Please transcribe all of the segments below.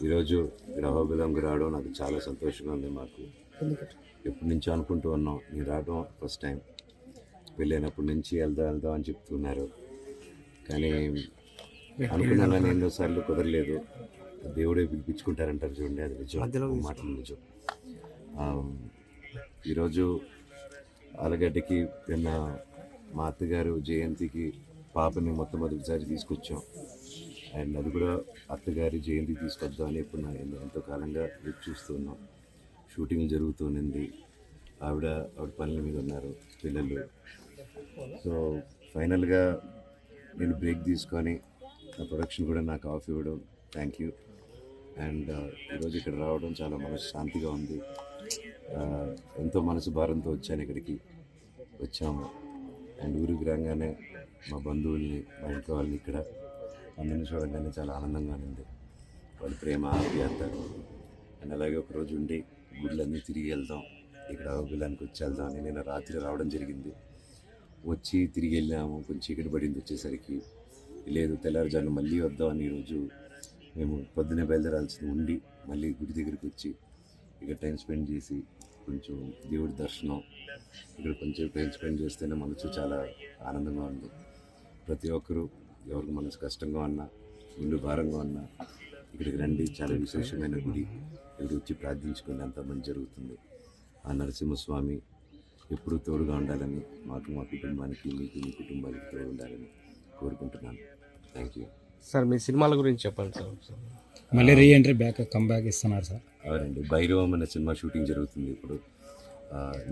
ఈరోజు ఇక్కడ అహోబిలంకి రావడం నాకు చాలా సంతోషంగా ఉంది. మాకు ఎప్పటి నుంచో అనుకుంటూ ఉన్నాం, నేను రావడం ఫస్ట్ టైం. వెళ్ళినప్పటి నుంచి వెళ్దాం అని చెప్తున్నారు, కానీ అనుకున్నాను కానీ ఎన్నోసార్లు కుదరలేదు. దేవుడే పిలిపించుకుంటారంటారు చూడండి, అది నిజం, మాటలు నిజం. ఈరోజు ఆలగడ్డకి నిన్న మా అత్తగారు జయంతికి పాపని మొట్టమొదటిసారి తీసుకొచ్చాం. అండ్ అది కూడా అత్తగారి జయంతి తీసుకొద్దాం అని ఇప్పుడు ఎంతో కాలంగా ఎదురు చూస్తున్నాం. షూటింగ్ జరుగుతుంది, ఆవిడ పనుల మీద ఉన్నారు, పిల్లలు. సో ఫైనల్గా నేను బ్రేక్ తీసుకొని నా ప్రొడక్షన్ కూడా నాకు ఆఫ్ ఇవ్వడం థ్యాంక్ యూ. అండ్ ఈరోజు ఇక్కడ రావడం చాలా మనశ్శాంతిగా ఉంది. ఎంతో మనసు భారంతో వచ్చాను, ఇక్కడికి వచ్చాము. అండ్ ఊరికి రాగానే మా బంధువుల్ని, మా ఇంట్లో వాళ్ళని ఇక్కడ అందరిని చూడగానే చాలా ఆనందంగా ఉంది. వాళ్ళ ప్రేమ, ఆప్యాయత. అండ్ అలాగే ఒకరోజు ఉండి గుళ్ళన్నీ తిరిగి వెళ్దాం, ఇక్కడ అహోబిలానికి వచ్చి వెళ్దాం అని నేను రాత్రి రావడం జరిగింది. వచ్చి తిరిగి వెళ్ళాము, కొంచెం చీకటి పడింది వచ్చేసరికి. లేదు, తెల్లారుజాను మళ్ళీ వద్దామని ఈరోజు మేము పొద్దున్నే బయలుదేరాల్సి ఉండి మళ్ళీ గుడి దగ్గరికి వచ్చి ఇక్కడ టైం స్పెండ్ చేసి కొంచెం దేవుడి దర్శనం, ఇక్కడ కొంచెం టైం స్పెండ్ చేస్తేనే మనసు చాలా ఆనందంగా ఉంది. ప్రతి ఒక్కరూ ఎవరికి మనసు కష్టంగా ఉన్నా, ఇల్లు భారంగా ఉన్నా ఇక్కడికి రండి. చాలా విశేషమైన గుడి, ఇక్కడ వచ్చి ప్రార్థించుకుని అంత మంచి జరుగుతుంది. ఆ నరసింహస్వామి ఎప్పుడూ తోడుగా ఉండాలని, మాకు, మా కుటుంబానికి, మీకు, మీ కుటుంబానికి తోడు ఉండాలని కోరుకుంటున్నాను. Thank you sir. మీ సినిమాల గురించి చెప్పండి సార్. మళ్ళీ రీఎంట్రీ కమ్బ్యాక్ ఇస్తున్నారు సార్. అవునండి, భైరవం అనే సినిమా షూటింగ్ జరుగుతుంది ఇప్పుడు.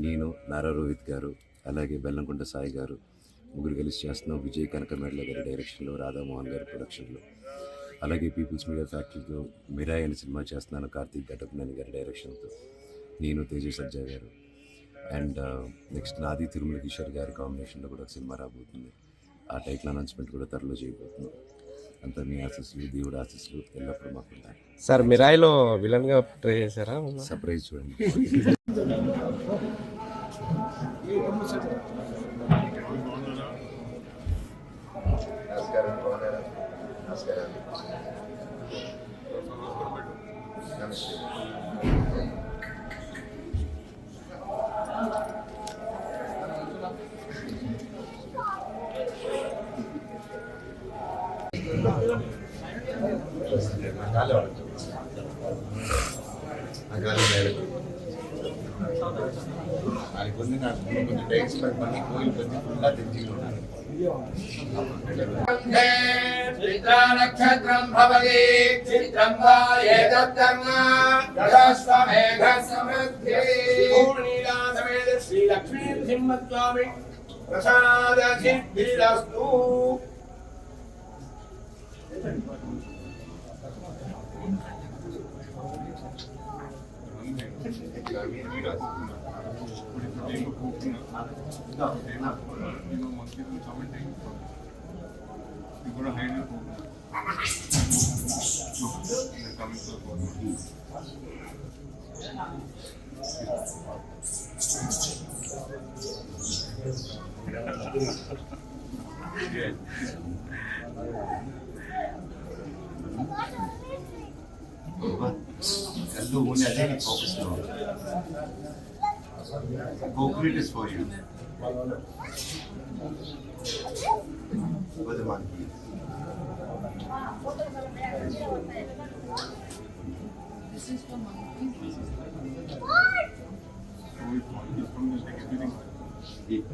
నేను, నారా రోహిత్ గారు, అలాగే బెల్లంకొండ సాయి గారు ముగ్గురు కలిసి చేస్తున్నాం. విజయ్ కనకమేడల గారి డైరెక్షన్లో, రాధామోహన్ గారి ప్రొడక్షన్లో. అలాగే పీపుల్స్ మీడియా ఫ్యాక్టరీతో మిరాయ్ అనే సినిమా చేస్తున్నాను, కార్తీక్ ఘటప్నేని గారి డైరెక్షన్తో. నేను, తేజ సజ్జా గారు. అండ్ నెక్స్ట్ నాది తిరుమల కిషోర్ గారి కాంబినేషన్లో కూడా ఒక సినిమా రాబోతుంది. ఆ టైటిల్ అనౌన్స్మెంట్ కూడా త్వరలో చేయబోతున్నాం. అంతా మీ ఆశీస్సులు, దేవుడి ఆశీస్సులు ఎల్లప్పుడూ మాకు ఉంటాయి. సార్, మిరాయిలో విలన్గా ట్రై చేశారా? సర్ప్రైజ్ చూడండి. నక్షత్రం భవతి చిత్రం వా ఏతద్ధర్మ దశస్వమేఘ సమృద్ధి పూర్ణీలాసమేత శ్రీ లక్ష్మీ సింహస్వామి ప్రసాద సిద్ధిరస్తు. Kallu only I think focus now. Concrete is for you. For the monkey. This is for monkey. What? So it's monkey from the like everything. Yeah.